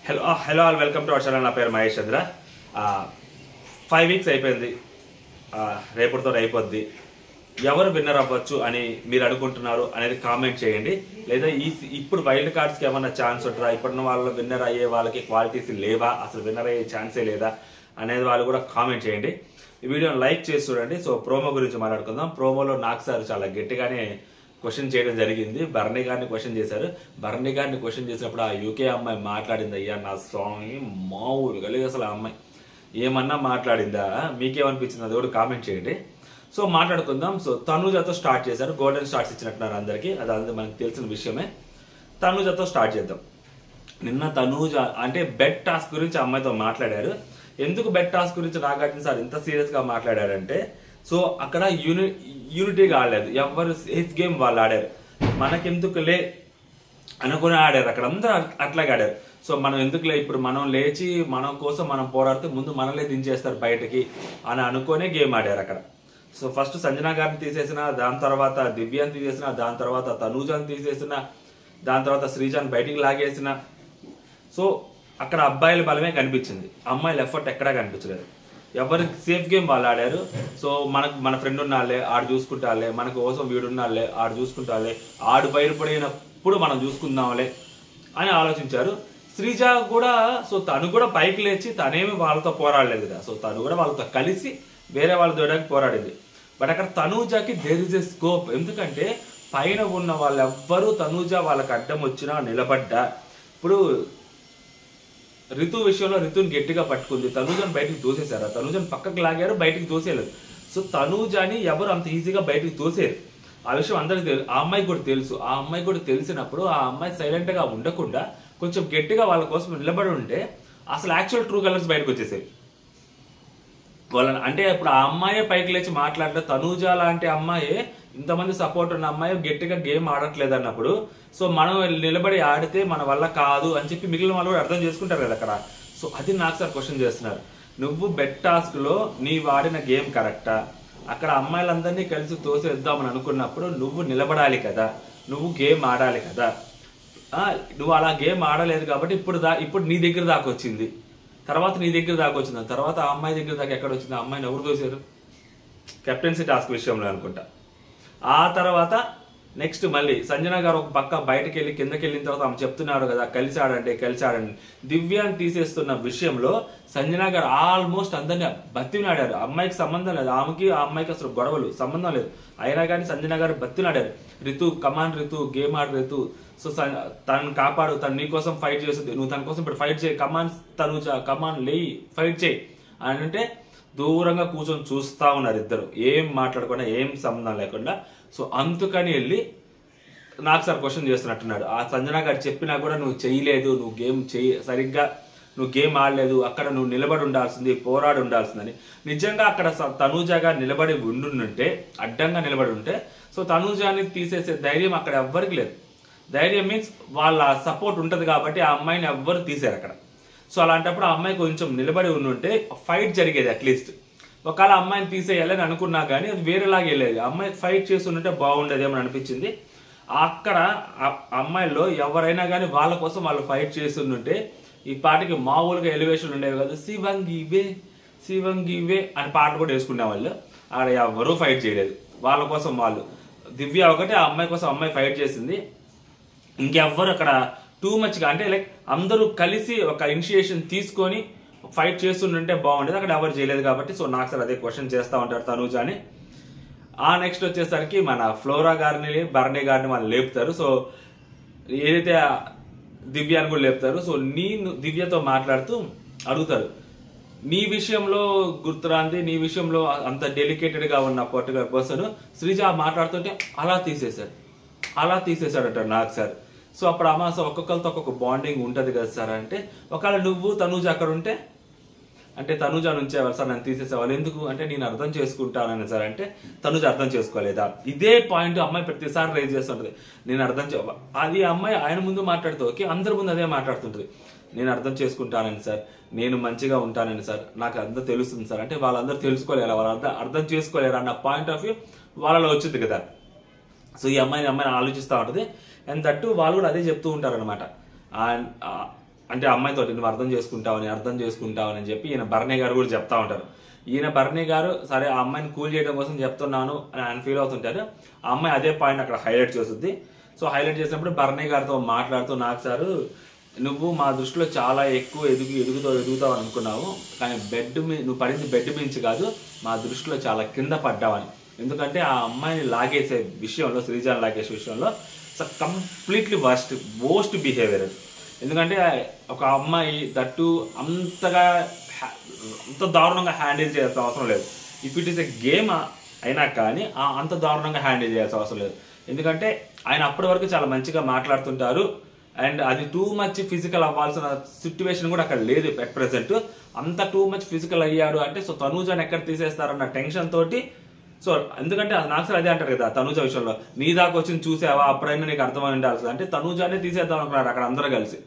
Hello all welcome to our channel. నా పేరు మహేష్ చంద్ర. 5 weeks అయిపోయింది, రేపటితో అయిపోద్ది. ఎవరు విన్నర్ అవ్వచ్చు అని మీరు అనుకుంటున్నారు అనేది కామెంట్ చేయండి. లేదా ఇప్పుడు వైల్డ్ కార్డ్స్కి ఏమన్నా ఛాన్స్ ఉంటుందా, ఇప్పుడున్న వాళ్ళు విన్నర్ అయ్యే వాళ్ళకి క్వాలిటీస్ లేవా, అసలు విన్నర్ అయ్యే ఛాన్సే లేదా అనేది వాళ్ళు కూడా కామెంట్ చేయండి. ఈ వీడియోని లైక్ చేసి చూడండి. సో ప్రోమో గురించి మాట్లాడుకుందాం. ప్రోమోలో నాకు సార్ చాలా గట్టిగానే క్వశ్చన్ చేయడం జరిగింది. భరణి గారిని క్వశ్చన్ చేశారు. భరణి గారిని క్వశ్చన్ చేసినప్పుడు ఆ యూకే అమ్మాయి మాట్లాడింది, అయ్యా నా స్వామి మామూలు కలిగి అసలు ఆ అమ్మాయి ఏమన్నా మాట్లాడిందా, మీకేమనిపించింది అది కూడా కామెంట్ చేయండి. సో మాట్లాడుకుందాం. సో తనూజతో స్టార్ట్ చేశారు. గోల్డెన్ స్టార్ట్స్ ఇచ్చినట్టున్నారు అందరికీ, అది మనకు తెలిసిన విషయమే. తనూజతో స్టార్ట్ చేద్దాం. నిన్న తనూజ అంటే బెడ్ టాస్క్ గురించి అమ్మాయితో మాట్లాడారు. ఎందుకు బెడ్ టాస్క్ గురించి నాగార్జున సార్ ఇంత సీరియస్గా మాట్లాడారంటే, సో అక్కడ యూనిటీగా ఆడలేదు, ఎవరు సేఫ్ గేమ్ వాళ్ళు ఆడారు. మనకెందుకులే అనుకుని ఆడారు, అక్కడ అందరూ అట్లాగే ఆడారు. సో మనం ఎందుకులే, ఇప్పుడు మనం లేచి మన కోసం మనం పోరాడితే ముందు మనలే దించేస్తారు బయటకి అని అనుకునే గేమ్ ఆడారు అక్కడ. సో ఫస్ట్ సంజన గారిని తీసేసిన, దాని తర్వాత దివ్యాన్ని తీసేసిన, దాని తర్వాత తనూజాన్ని తీసేసిన, దాని తర్వాత శ్రీజాన్ని బయటికి లాగేసిన. సో అక్కడ అబ్బాయిల బలమే కనిపించింది, అమ్మాయిల ఎఫర్ట్ ఎక్కడా కనిపించలేదు. ఎవరి సేఫ్ గేమ్ వాళ్ళు ఆడారు. సో మన ఫ్రెండ్ ఉన్నాళ్ళే ఆడు చూసుకుంటాలే, మన కోసం వీడున్నాళ్ళే ఆడు చూసుకుంటాలే, ఆడు బయటపడినప్పుడు మనం చూసుకుందాంలే అని ఆలోచించారు. శ్రీజ కూడా సో తను కూడా పైకి లేచి తనేమి వాళ్ళతో పోరాడలేదు కదా, సో తను కూడా వాళ్ళతో కలిసి వేరే వాళ్ళ దూడడానికి పోరాడింది. బట్ అక్కడ తనూజకి దేర్ ఇస్ ఎ స్కోప్. ఎందుకంటే పైన ఉన్న వాళ్ళెవ్వరూ తనూజ వాళ్ళకి అడ్డం వచ్చినా నిలబడ్డా. ఇప్పుడు రితు విషయంలో రితుని గట్టిగా పట్టుకుంది, తనూజని బయటికి తోసేశారు, తనూజని పక్కకు లాగారు, బయటికి తోసేయలేదు. సో తనూజని ఎవరు అంత ఈజీగా బయటికి తోసేరు, ఆ విషయం అందరికీ తెలుసు. ఆ అమ్మాయికి కూడా తెలుసు. ఆ అమ్మాయి కూడా తెలిసినప్పుడు ఆ అమ్మాయి సైలెంట్గా ఉండకుండా కొంచెం గట్టిగా వాళ్ళ కోసం నిలబడి ఉంటే అసలు యాక్చువల్ ట్రూ కలర్స్ బయటకు వచ్చేసాయి వాళ్ళని. అంటే ఇప్పుడు ఆ అమ్మాయే పైకి లేచి మాట్లాడలేదు, తనూజ లాంటి అమ్మాయి, ఇంతమంది సపోర్ట్ ఉన్న అమ్మాయి గట్టిగా గేమ్ ఆడట్లేదు అన్నప్పుడు, సో మనం నిలబడి ఆడితే మన వల్ల కాదు అని చెప్పి మిగిలిన వాళ్ళు కూడా అర్థం చేసుకుంటారు కదా అక్కడ. సో అది నాకు సార్ క్వశ్చన్ చేస్తున్నారు. నువ్వు బెడ్ టాస్క్లో నీ వాడిన గేమ్ కరెక్టా? అక్కడ అమ్మాయిలందరినీ కలిసి తోసేద్దామని అనుకున్నప్పుడు నువ్వు నిలబడాలి కదా, నువ్వు గేమ్ ఆడాలి కదా. నువ్వు అలా గేమ్ ఆడలేదు కాబట్టి ఇప్పుడు నీ దగ్గర దాకా వచ్చింది, తర్వాత నీ దగ్గర దాకా వచ్చింది, తర్వాత ఆ అమ్మాయి దగ్గర దాకా ఎక్కడ వచ్చింది? ఆ అమ్మాయిని ఎవరు తోసారు? కెప్టెన్సీ టాస్క్ విషయంలో అనుకుంటా. ఆ తర్వాత నెక్స్ట్ మళ్ళీ సంజన గారు ఒక పక్క బయటకు వెళ్ళి కిందకి వెళ్ళిన తర్వాత ఆమె చెప్తున్నారు కదా కలిసి ఆడండి. దివ్యాన్ని తీసేస్తున్న విషయంలో సంజన గారు ఆల్మోస్ట్ అందరినీ బతినాడారు. అమ్మాయికి సంబంధం లేదు, ఆమెకి ఆ అమ్మాయికి అసలు గొడవలు సంబంధం లేదు, అయినా కానీ సంజన గారు బతినాడారు. రితు కమాన్, రితు గేమ్ ఆడు, రితు సో తనని కాపాడు, తను నీ కోసం ఫైట్ చేస్తుంది, నువ్వు తన కోసం ఇప్పుడు ఫైట్ చేయి, కమాన్ తనూజ కమాన్ లేయి ఫైట్ చేయి అని అంటే దూరంగా కూర్చొని చూస్తూ ఉన్నారు ఇద్దరు, ఏం మాట్లాడకుండా, ఏం సంబంధం లేకుండా. సో అందుకని వెళ్ళి నాకు సార్ క్వశ్చన్ చేస్తున్నట్టున్నాడు. ఆ సంజన గారు చెప్పినా కూడా నువ్వు చేయలేదు, నువ్వు గేమ్ సరిగ్గా నువ్వు గేమ్ ఆడలేదు, అక్కడ నువ్వు నిలబడి ఉండాల్సింది, పోరాడి ఉండాల్సిందని. నిజంగా అక్కడ తనూజగా నిలబడి ఉండుంటే, అడ్డంగా నిలబడి ఉంటే, సో తనూజాని తీసేసే ధైర్యం అక్కడ ఎవ్వరికి లేదు. ధైర్యం మీన్స్ వాళ్ళ సపోర్ట్ ఉంటుంది కాబట్టి ఆ అమ్మాయిని ఎవ్వరు తీసారు అక్కడ. సో అలాంటప్పుడు ఆ అమ్మాయి కొంచెం నిలబడి ఉంటే ఫైట్ జరిగేది. అట్లీస్ట్ ఒకవేళ అమ్మాయిని తీసేయాలని అనుకున్నా కానీ అది వేరేలాగా వెళ్ళేది. అమ్మాయి ఫైట్ చేస్తుంటే బాగుండేదేమని అనిపించింది. అక్కడ అమ్మాయిల్లో ఎవరైనా కానీ వాళ్ళ కోసం వాళ్ళు ఫైట్ చేస్తుంటే ఈ పాటకి మామూలుగా ఎలివేషన్ ఉండేవి కదా, శివంగివే అని పాట కూడా వేసుకునేవాళ్ళు. అక్కడ ఎవరూ ఫైట్ చేయలేదు, వాళ్ళ కోసం వాళ్ళు. దివ్య ఒకటి ఆ అమ్మాయి కోసం అమ్మాయి ఫైట్ చేసింది. ఇంకెవ్వరు అక్కడ టూ మచ్గా అంటే లైక్ అందరూ కలిసి ఒక ఇనిషియేషన్ తీసుకొని ఫైట్ చేస్తుంటే బాగుండేది, అక్కడ ఎవరు చేయలేదు కాబట్టి. సో నాకు సార్ అదే క్వశ్చన్ చేస్తూ ఉంటారు తనూజ అని. ఆ నెక్స్ట్ వచ్చేసరికి మన ఫ్లోరా గారిని, భరణి గారిని వాళ్ళు లేపుతారు. సో ఏదైతే దివ్యాన్ని కూడా లేపుతారు. సో నేను దివ్యతో మాట్లాడుతూ అడుగుతారు, నీ విషయంలో గుర్తురాంది, నీ విషయంలో అంత డెలికేటెడ్గా ఉన్న పర్టికులర్ పర్సన్ శ్రీజ మాట్లాడుతుంటే అలా తీసేశాడట నాకు సార్. సో అప్పుడు అమ్మ సో ఒక్కొక్కరితో ఒక్కొక్క బాండింగ్ ఉంటుంది కదా సార్ అంటే, ఒకవేళ నువ్వు తనూజ అక్కడ ఉంటే అంటే తనూజ నుంచేవాళ్ళు సార్ నన్ను తీసేసేవాళ్ళు, ఎందుకు అంటే నేను అర్థం చేసుకుంటానని సార్ అంటే తనూజ అర్థం చేసుకోలేదా? ఇదే పాయింట్ అమ్మాయి ప్రతిసారి రైజ్ చేస్తుంటుంది, నేను అర్థం అది అమ్మాయి ఆయన ముందు మాట్లాడుతూ ఓకే, అందరి ముందు అదే మాట్లాడుతుంటుంది, నేను అర్థం చేసుకుంటానని సార్, నేను మంచిగా ఉంటానని సార్, నాకు అంతా తెలుస్తుంది సార్ అంటే వాళ్ళందరూ తెలుసుకోలేరా, వాళ్ళంతా అర్థం చేసుకోలేరా అన్న పాయింట్ ఆఫ్ వ్యూ వాళ్ళలో వచ్చింది కదా. సో ఈ అమ్మాయిని ఆలోచిస్తూ ఉంటుంది. అండ్ దట్టు వాళ్ళు కూడా అదే చెప్తూ ఉంటారు అనమాట. అంటే అమ్మాయితో నువ్వు అర్థం చేసుకుంటావని చెప్పి ఈయన భరణి గారు కూడా చెప్తా ఉంటారు. ఈయన భరణి గారు సరే ఆ అమ్మాయిని కూల్ చేయడం కోసం చెప్తున్నాను అని ఆయన ఫీల్ అవుతుంటారు. ఆ అమ్మాయి అదే పాయింట్ అక్కడ హైలైట్ చేస్తుంది. సో హైలైట్ చేసినప్పుడు భరణి గారితో మాట్లాడుతూ, నాకు సారు నువ్వు మా దృష్టిలో చాలా ఎక్కువ ఎదుగుతావు అనుకున్నావు, కానీ నువ్వు పడింది బెడ్ మించి కాదు, మా దృష్టిలో చాలా కింద పడ్డావని. ఎందుకంటే ఆ అమ్మాయిని లాగేసే విషయంలో, శ్రీజాని లాగేసే విషయంలో కంప్లీట్లీ వర్స్ట్ బిహేవియర్. ఎందుకంటే ఒక అమ్మాయి దట్టు అంత దారుణంగా హ్యాండిల్ చేయాల్సిన అవసరం లేదు. If it is a game అయినా కానీ అంత దారుణంగా హ్యాండిల్ చేయాల్సిన అవసరం లేదు. ఎందుకంటే ఆయన అప్పటి వరకు చాలా మంచిగా మాట్లాడుతుంటారు. అండ్ అది టూ మచ్ ఫిజికల్ అవ్వాల్సిన సిచ్యువేషన్ కూడా అక్కడ లేదు ఎట్ ప్రెసెంట్. అంత టూ మచ్ ఫిజికల్ అయ్యాడు అంటే సో తనూజాని ఎక్కడ తీసేస్తారన్న టెన్షన్ తోటి. సో ఎందుకంటే నాకు సార్ అదే అంటారు కదా తనూజ విషయంలో, నీ దాకా వచ్చి చూసావా అప్పుడైనా నీకు అర్థమై ఉండాల్సింది అంటే తనూజానే తీసేద్దాం అనుకున్నారు అక్కడ అందరూ కలిసి.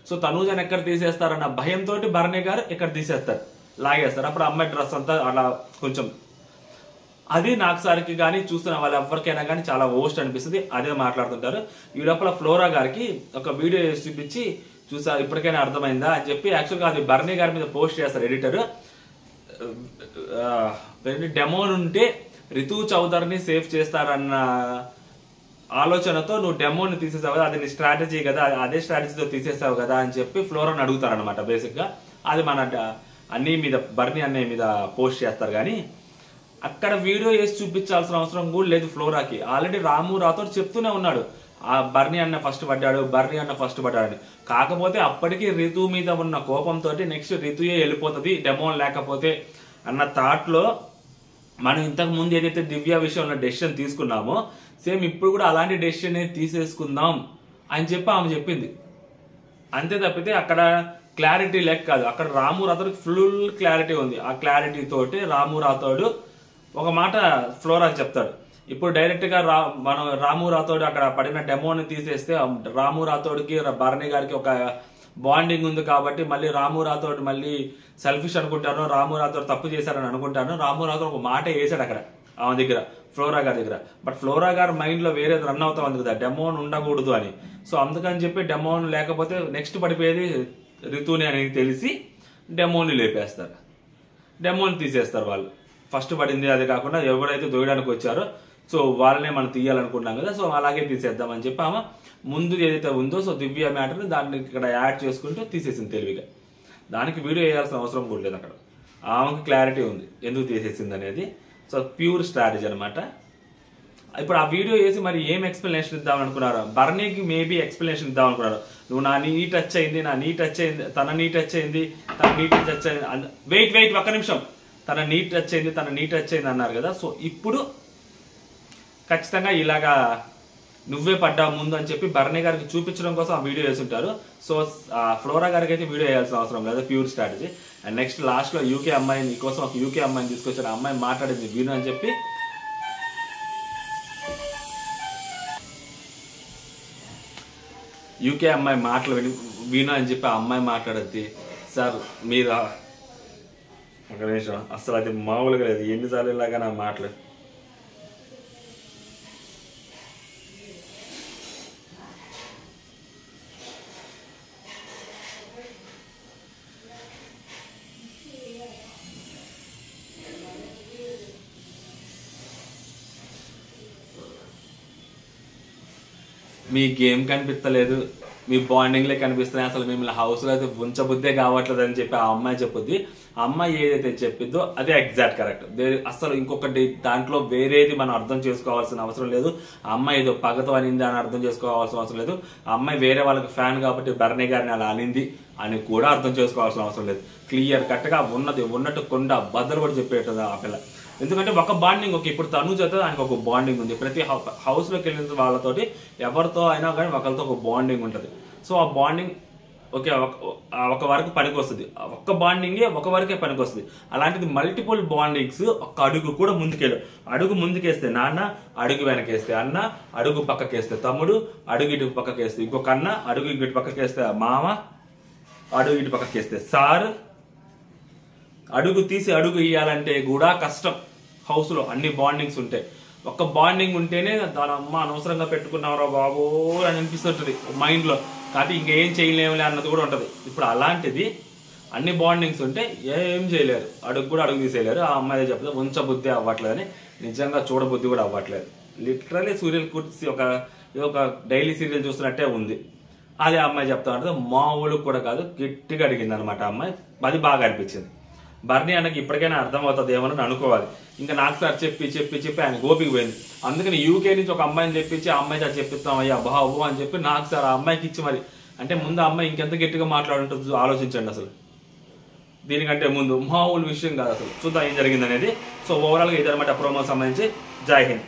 సో తనూజాని ఎక్కడ తీసేస్తారన్న భయంతో భరణి గారు ఇక్కడ తీసేస్తారు, లాగేస్తారు. అప్పుడు అమ్మాయి డ్రెస్ అంతా అలా కొంచెం అది నాకు సార్కి కానీ చూస్తున్న వాళ్ళు ఎవరికైనా కానీ చాలా ఓస్ట్ అనిపిస్తుంది. అదే మాట్లాడుతుంటారు. ఈ లోపల ఫ్లోరా గారికి ఒక వీడియో చూపించి చూసా ఇప్పటికైనా అర్థమైందా అని చెప్పి, యాక్చువల్గా అది భరణి గారి మీద పోస్ట్ చేస్తారు ఎడిటర్. డెమో ఉంటే రితు చౌదరిని సేఫ్ చేస్తారన్న ఆలోచనతో నువ్వు డెమోని తీసేసావు కదా, అది నీ స్ట్రాటజీ కదా, అదే స్ట్రాటజీతో తీసేసావు కదా అని చెప్పి ఫ్లోరాని అడుగుతారనమాట. బేసిక్గా అది మన అన్నీ మీద బర్నీ అన్నయ్య మీద పోస్ట్ చేస్తారు. కానీ అక్కడ వీడియో వేసి చూపించాల్సిన అవసరం కూడా లేదు ఫ్లోరాకి. ఆల్రెడీ రాము రాథోడ్ చెప్తూనే ఉన్నాడు ఆ బర్నీ అన్న ఫస్ట్ పడ్డాడని. కాకపోతే అప్పటికి రితు మీద ఉన్న కోపంతో నెక్స్ట్ రితుయే వెళ్ళిపోతుంది డెమో లేకపోతే అన్న థాట్లో మనం ఇంతకు ముందు ఏదైతే దివ్య విషయంలో డెసిషన్ తీసుకున్నామో సేమ్ ఇప్పుడు కూడా అలాంటి డెసిషన్ తీసేసుకుందాం అని చెప్పి ఆమె చెప్పింది. అంతే తప్పితే అక్కడ క్లారిటీ లేక కాదు, అక్కడ రాము రాథోడ్ ఫుల్ క్లారిటీ ఉంది. ఆ క్లారిటీ తోటి రాము రాథోడ్ ఒక మాట ఫ్లోరాకి చెప్తాడు. ఇప్పుడు డైరెక్ట్ గా మనం రాము రాథోడ్ అక్కడ పడిన డెమోని తీసేస్తే రాము రాథోడ్కి భరణి గారికి ఒక బాండింగ్ ఉంది కాబట్టి మళ్ళీ రాము రాథోడ్ మళ్ళీ సెల్ఫిష్ అనుకుంటాను, రాము రాథోడ్ తప్పు చేశారని అనుకుంటాను. రాము రాథోడ్ ఒక మాట వేసాడు అక్కడ ఆమె దగ్గర, ఫ్లోరా గారి దగ్గర. బట్ ఫ్లోరా గారు మైండ్ లో వేరే రన్ అవుతా ఉంది కదా డెమోన్ ఉండకూడదు అని. సో అందుకని చెప్పి డెమోన్ లేకపోతే నెక్స్ట్ పడిపోయేది రితుని అని తెలిసి డెమోని లేపేస్తారు, డెమోని తీసేస్తారు వాళ్ళు. ఫస్ట్ పడింది అది కాకుండా ఎవరైతే దొయ్యడానికి వచ్చారో సో వాళ్ళనే మనం తీయాలనుకున్నాం కదా, సో అలాగే తీసేద్దామని చెప్పి ఆమె ముందు ఏదైతే ఉందో సో దివ్య మ్యాటర్ని దాన్ని ఇక్కడ యాడ్ చేసుకుంటూ తీసేసింది తెలివిగా. దానికి వీడియో వేయాల్సిన అవసరం కూడా లేదు. అక్కడ ఆమెకు క్లారిటీ ఉంది ఎందుకు తీసేసింది అనేది. సో ప్యూర్ స్ట్రాటజీ అనమాట. ఇప్పుడు ఆ వీడియో వేసి మరి ఏం ఎక్స్ప్లెనేషన్ ఇద్దామని అనుకున్నారు? బర్నీకి మేబీ ఎక్స్ప్లెనేషన్ ఇద్దాం అనుకున్నారు. నువ్వు నా నీ టచ్ అయింది, నా నీ టచ్ అయింది, తన నీ టచ్ అయింది, తన నీ టచ్ అయింది, వెయిట్ ఒక్క నిమిషం, తన నీ టచ్ అయింది అన్నారు కదా. సో ఇప్పుడు ఖచ్చితంగా ఇలాగా నువ్వే పడ్డావు ముందు అని చెప్పి బర్నీ గారికి చూపించడం కోసం ఆ వీడియో వేసుంటారు. సో ఫ్లోరా గారికి అయితే వీడియో వేయాల్సిన అవసరం లేదు, ప్యూర్ స్ట్రాటజీ. అండ్ నెక్స్ట్ లాస్ట్లో యూకే అమ్మాయిని కోసం ఒక యూకే అమ్మాయిని తీసుకొచ్చారు. ఆ అమ్మాయి మాట్లాడింది విను అని చెప్పి యూకే అమ్మాయి మాటలు విను అని చెప్పి ఆ అమ్మాయి మాట్లాడద్ది. సార్ మీరు ఒక నిమిషం, అసలు అది మామూలుగా లేదు, ఎన్నిసార్లు ఇలాగా నా మాటలు. మీ గేమ్ కనిపిస్తలేదు, మీ బాండింగ్లే కనిపిస్తున్నాయి, అసలు మిమ్మల్ని హౌస్లో అయితే ఉంచబుద్దే కావట్లేదు అని చెప్పి ఆ అమ్మాయి చెప్పుద్ది. ఆ అమ్మాయి ఏదైతే చెప్పిద్దో అదే ఎగ్జాక్ట్ కరెక్ట్. అసలు ఇంకొకటి దాంట్లో వేరేది మనం అర్థం చేసుకోవాల్సిన అవసరం లేదు. ఆ అమ్మాయి ఏదో పగతో అనింది అని అర్థం చేసుకోవాల్సిన అవసరం లేదు. ఆ అమ్మాయి వేరే వాళ్ళకి ఫ్యాన్ కాబట్టి బర్నీ గారిని అలా అనింది అని కూడా అర్థం చేసుకోవాల్సిన అవసరం లేదు. క్లియర్ కట్గా ఉన్నట్టు కొండ బద్దలు కూడా చెప్పేటది ఆ పిల్ల. ఎందుకంటే ఒక బాండింగ్ ఇప్పుడు తనుజతో ఆయనకు ఒక బాండింగ్ ఉంది. ప్రతి హౌస్లోకి వెళ్ళిన వాళ్ళతోటి ఎవరితో అయినా కానీ ఒకరితో ఒక బాండింగ్ ఉంటుంది. సో ఆ బాండింగ్ ఓకే ఒక వరకు పనికి వస్తుంది, ఒక్క బాండింగే ఒక వరకే పనికి వస్తుంది. అలాంటిది మల్టిపుల్ బాండింగ్స్ ఒక్క అడుగు కూడా ముందుకెళ్ళు. అడుగు ముందుకేస్తే నాన్న, అడుగు వెనకేస్తే అన్న, అడుగు పక్కకేస్తే తమ్ముడు, అడుగు ఇటు పక్కకేస్తే ఇంకొక అన్న, అడుగు ఇటు పక్కకేస్తే మామ, అడుగు ఇటు పక్కకేస్తే సార్. అడుగు తీసి అడుగు ఇయ్యాలంటే కూడా కష్టం. హౌస్లో అన్ని బాండింగ్స్ ఉంటాయి. ఒక్క బాండింగ్ ఉంటేనే దాని అమ్మ అనవసరంగా పెట్టుకున్నారా బాబో అని అనిపిస్తుంటుంది మైండ్లో. కాబట్టి ఇంకేం చేయలేములే అన్నది కూడా ఉంటుంది. ఇప్పుడు అలాంటిది అన్ని బాండింగ్స్ ఉంటే ఏం చేయలేరు, అడుగు కూడా అడుగు తీసేయలేరు. ఆ అమ్మాయి చెప్తే ఉంచబుద్ధి అవ్వట్లేదు అని, నిజంగా చూడబుద్ధి కూడా అవ్వట్లేదు. లిటరలీ సీరియల్ కుర్చి ఒక డైలీ సీరియల్ చూస్తున్నట్టే ఉంది. అదే అమ్మాయి చెప్తా ఉంటుంది, మా ఊళ్ళకి కూడా కాదు, గట్టిగా అడిగింది అనమాట అమ్మాయి. అది బాగా అనిపించింది. బర్నీ అన్నకి ఇప్పటికైనా అర్థమవుతుంది ఏమని అనుకోవాలి. ఇంకా నాకు సార్ చెప్పి ఆయన గోపికి పోయింది. అందుకని యూకే నుంచి ఒక అమ్మాయిని తెప్పించి ఆ అమ్మాయి సార్ చెప్పిస్తాం అయ్యా బాబు అని చెప్పి నాకు సార్ ఆ అమ్మాయికి ఇచ్చి మరి, అంటే ముందు ఆ అమ్మాయి ఇంకెంత గట్టిగా మాట్లాడుంటుంది ఆలోచించండి. అసలు దీనికంటే ముందు మామూలు విషయం కాదు అసలు. చూద్దాం ఏం జరిగింది అనేది. సో ఓవరాల్గా ఇదనమాట ప్రోమోకి సంబంధించి. జై హింద్.